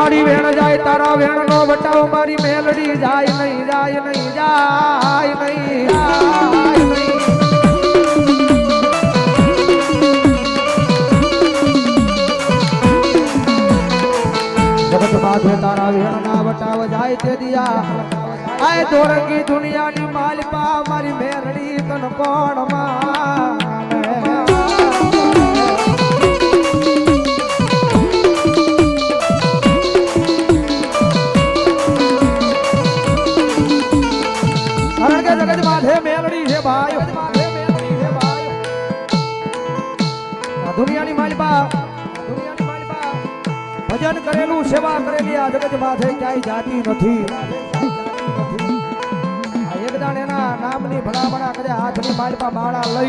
મારી વેણ જાય તારા વેણ નો વટાવ મારી મેલડી જાય નહીં જાય નહીં જાય નહીં જાય નહીં જગત બાધે તારા વેણ ના વટાવ જાય તે દિયા આય દોરંગી દુનિયાની માલપા મારી મેલડી તન કોણ માને जगत माधे मेलड़ी है भाई दुनिया भजन करेलू सेवा करेली आ जगत माधे क्याय जाती नहीं एक दाणे ना नामनी भला बड़ा करे हाथ में मालपा माळा लई